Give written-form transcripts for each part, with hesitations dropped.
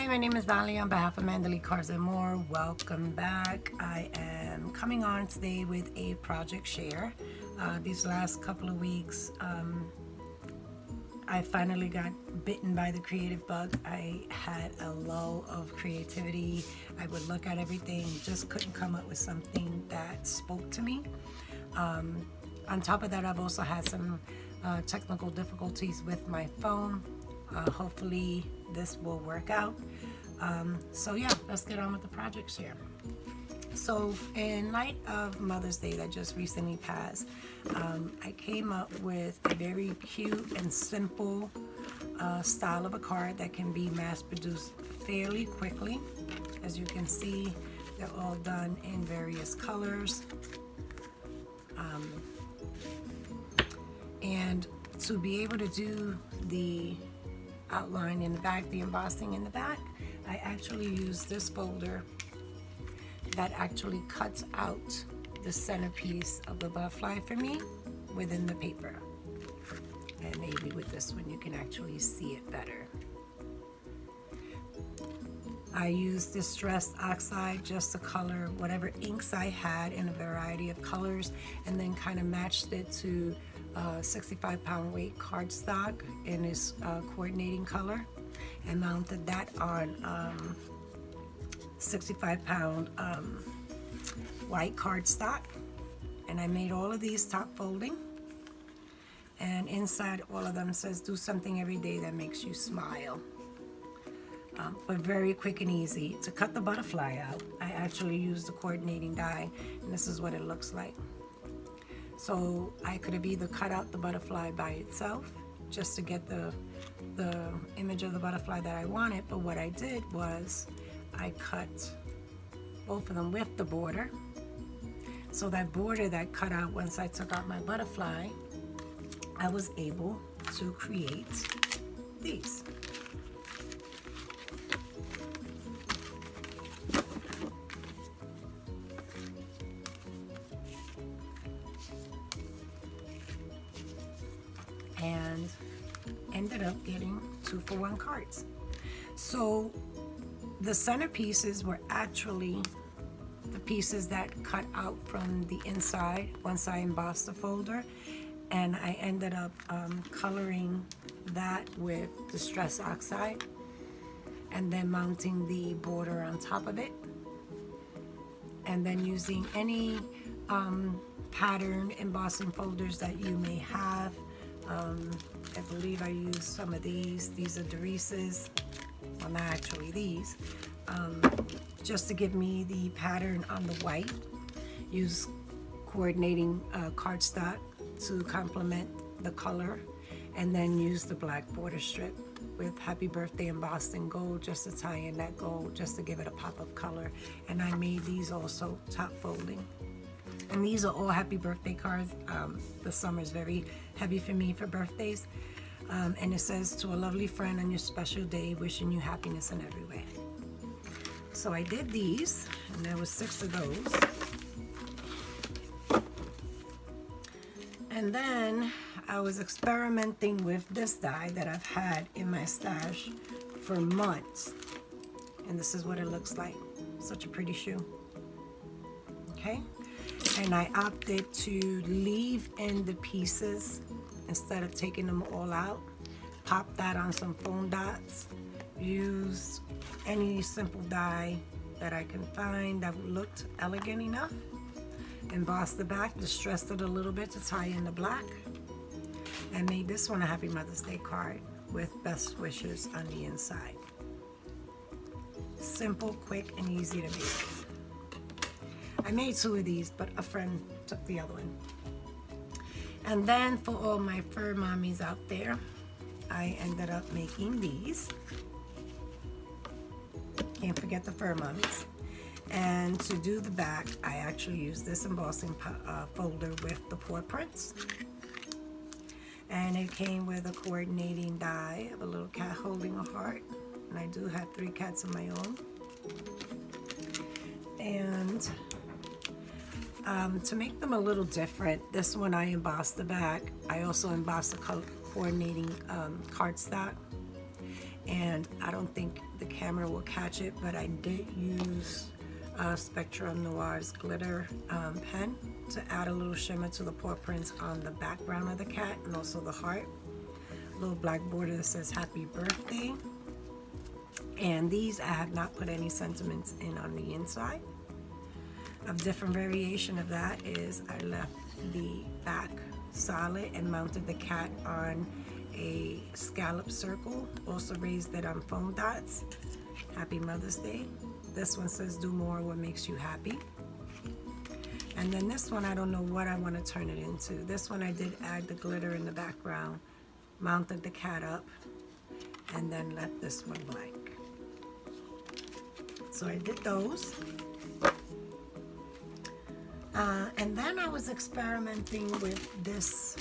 Hi, my name is ManDaLee on behalf of ManDaLee Cards and More. Welcome back. I am coming on today with a project share. These last couple of weeks, I finally got bitten by the creative bug. I had a lull of creativity. I would look at everything, just couldn't come up with something that spoke to me. On top of that, I've also had some technical difficulties with my phone. Hopefully this will work out. So yeah, let's get on with the project share. So in light of Mother's Day that just recently passed, I came up with a very cute and simple style of a card that can be mass produced fairly quickly. As you can see, they're all done in various colors. And to be able to do the outline in the back, the embossing in the back, I actually use this folder that actually cuts out the centerpiece of the butterfly for me within the paper. And maybe with this one you can actually see it better. I used Distress Oxide just to color whatever inks I had in a variety of colors, and then kind of matched it to 65-pound weight cardstock in this coordinating color, and mounted that on 65-pound white cardstock. And I made all of these top folding, and inside all of them says do something every day that makes you smile. But very quick and easy. To cut the butterfly out, I actually used the coordinating die, and this is what it looks like. So I could have either cut out the butterfly by itself just to get the image of the butterfly that I wanted, but what I did was I cut both of them with the border. So that border that cut out once I took out my butterfly, I was able to create these. And ended up getting 2-for-1 cards. So the centerpieces were actually the pieces that cut out from the inside once I embossed the folder, and I ended up coloring that with Distress Oxide and then mounting the border on top of it, and then using any pattern embossing folders that you may have. I believe I used some of these. These are Doris's. Well, not actually these. Just to give me the pattern on the white. Use coordinating cardstock to complement the color, and then use the black border strip with Happy Birthday embossed in gold just to tie in that gold, just to give it a pop of color. And I made these also top folding. And these are all happy birthday cards. The summer is very heavy for me for birthdays. And it says, to a lovely friend on your special day, wishing you happiness in every way. So I did these, and there was 6 of those. And then I was experimenting with this die that I've had in my stash for months. And this is what it looks like. Such a pretty shoe. Okay? And I opted to leave in the pieces instead of taking them all out. Pop that on some foam dots. Use any simple die that I can find that looked elegant enough. Embossed the back, distressed it a little bit to tie in the black. And made this one a Happy Mother's Day card with best wishes on the inside. Simple, quick, and easy to make. I made 2 of these, but a friend took the other one. And then for all my fur mommies out there, I ended up making these. Can't forget the fur mommies. And to do the back, I actually used this embossing folder with the paw prints. And it came with a coordinating die of a little cat holding a heart. And I do have 3 cats of my own. And to make them a little different, this one I embossed the back. I also embossed the coordinating cardstock. and I don't think the camera will catch it, but I did use Spectrum Noir's glitter pen to add a little shimmer to the paw prints on the background of the cat and also the heart. A little black border that says happy birthday. And these I have not put any sentiments in on the inside. A different variation of that is I left the back solid and mounted the cat on a scallop circle. Also raised it on foam dots. Happy Mother's Day. This one says do more what makes you happy. And then this one, I don't know what I want to turn it into. This one I did add the glitter in the background, mounted the cat up, and then left this one blank. So I did those. And then I was experimenting with this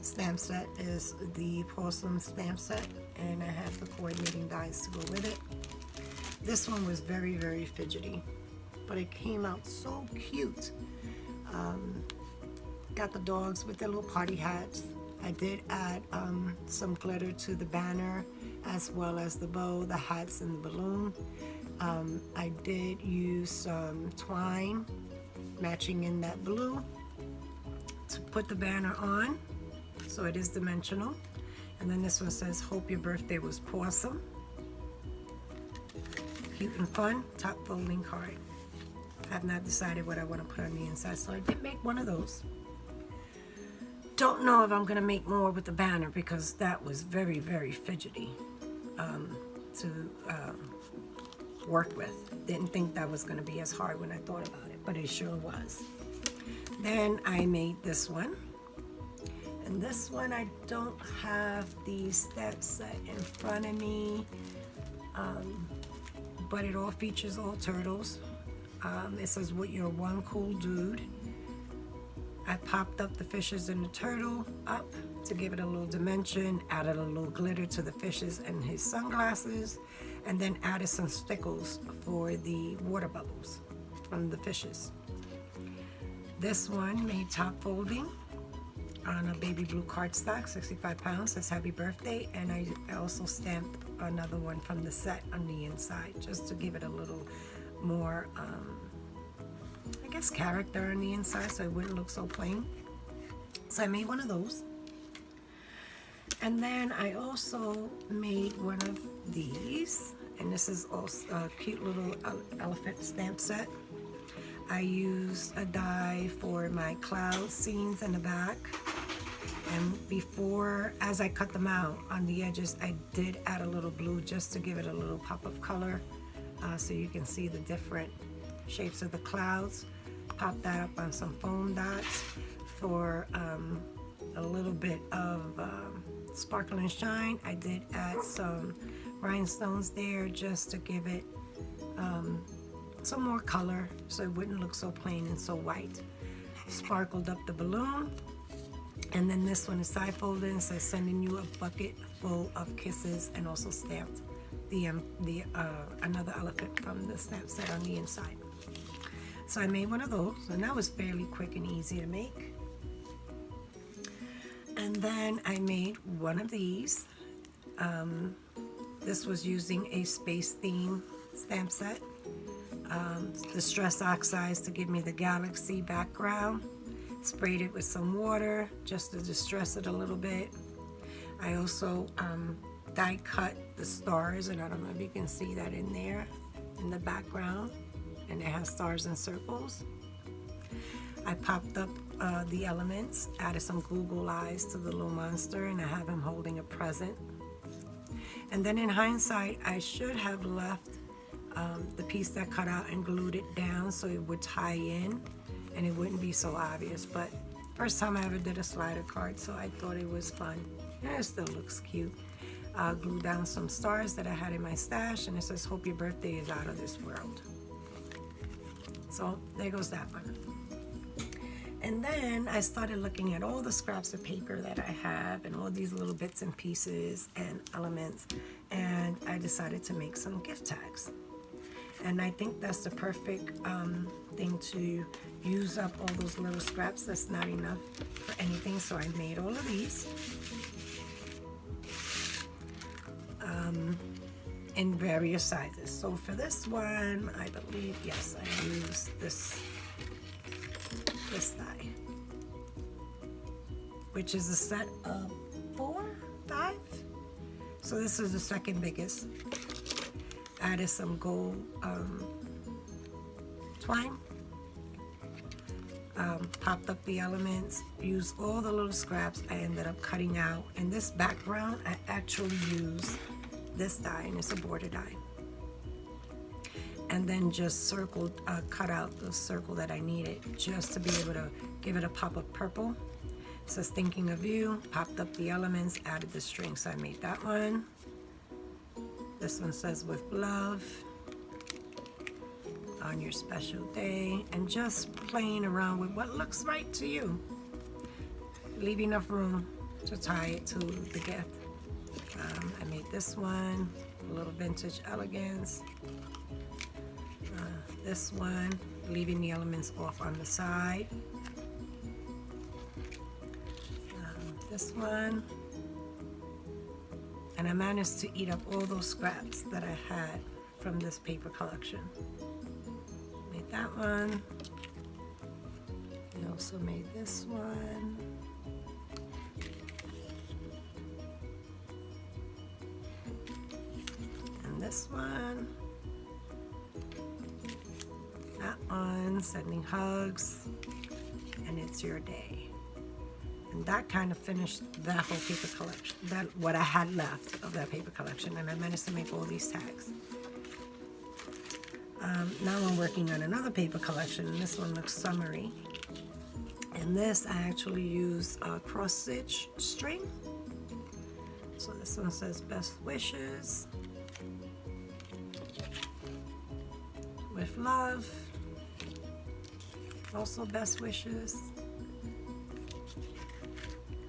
stamp set. Is the porcelain stamp set, and I have the coordinating dies to go with it. This one was very, very fidgety, but it came out so cute. Got the dogs with their little party hats. I did add some glitter to the banner, as well as the bow, the hats, and the balloon. I did use some twine matching in that blue to put the banner on, so it is dimensional. And then this one says hope your birthday was pawsome. Cute and fun, top folding card. I have not decided what I want to put on the inside, so I did make one of those. Don't know if I'm going to make more with the banner because that was very, very fidgety to work with. Didn't think that was going to be as hard when I thought about it, but it sure was. Then I made this one. And this one, I don't have the step set in front of me, but it all features all turtles. It says, "With your one cool dude." I popped up the fishes and the turtle up to give it a little dimension, added a little glitter to the fishes and his sunglasses, and then added some stickles for the water bubbles from the fishes. This one made top folding on a baby blue cardstock, 65 pounds, says happy birthday, and I also stamped another one from the set on the inside just to give it a little more I guess character on the inside so it wouldn't look so plain. So I made one of those. And then I also made one of these, and this is also a cute little elephant stamp set. I used a die for my cloud scenes in the back, and before, as I cut them out on the edges, I did add a little blue just to give it a little pop of color, so you can see the different shapes of the clouds. Pop that up on some foam dots for a little bit of sparkle and shine. I did add some rhinestones there just to give it some more color so it wouldn't look so plain and so white. Sparkled up the balloon, and then this one is side folded and says sending you a bucket full of kisses, and also stamped the another elephant from the stamp set on the inside. So I made one of those, and that was fairly quick and easy to make. And then I made one of these. This was using a space theme stamp set. Distress oxides to give me the galaxy background. Sprayed it with some water just to distress it a little bit. I also die cut the stars, and I don't know if you can see that in there in the background, and it has stars and circles. I popped up the elements, added some Google eyes to the little monster, and I have him holding a present. And then in hindsight, I should have left the piece that cut out and glued it down so it would tie in and it wouldn't be so obvious. But first time I ever did a slider card, so I thought it was fun. And it still looks cute. Glued down some stars that I had in my stash, and it says hope your birthday is out of this world. So there goes that one. And then I started looking at all the scraps of paper that I have and all these little bits and pieces and elements, and I decided to make some gift tags. And I think that's the perfect thing to use up all those little scraps. That's not enough for anything, so I made all of these. in various sizes. So for this one, I believe, yes, I used this die, which is a set of 4 dies. So this is the second biggest. Added some gold twine. Popped up the elements, used all the little scraps I ended up cutting out. And this background, I actually used this die, and it's a border die. And then just circled, cut out the circle that I needed just to be able to give it a pop of purple. It says thinking of you, popped up the elements, added the string, so I made that one. This one says with love, on your special day, and just playing around with what looks right to you. Leave enough room to tie it to the gift. I made this one, a little vintage elegance. This one, leaving the elements off on the side. This one, and I managed to eat up all those scraps that I had from this paper collection. Made that one. I also made this one. And this one. That one, sending hugs, and it's your day. And that kind of finished that whole paper collection, that what I had left of that paper collection, and I managed to make all these tags. Now I'm working on another paper collection, and this one looks summery. And this I actually use cross stitch string. So this one says best wishes, with love, also best wishes,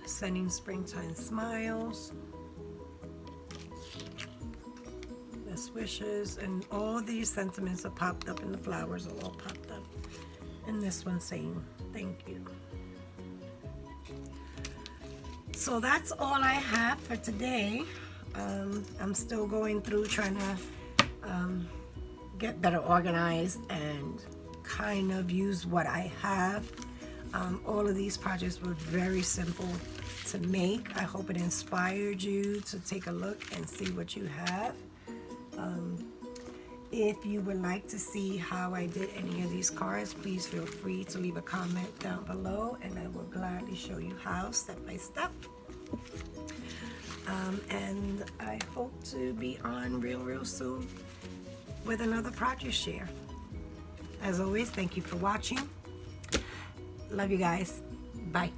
sending springtime smiles, best wishes, and all these sentiments are popped up, and the flowers are all popped up. And this one saying thank you. So that's all I have for today. I'm still going through trying to get better organized and kind of use what I have. All of these projects were very simple to make. I hope it inspired you to take a look and see what you have. If you would like to see how I did any of these cards, please feel free to leave a comment down below, and I will gladly show you how, step by step. And I hope to be on real soon with another project share. As always, thank you for watching. Love you guys. Bye.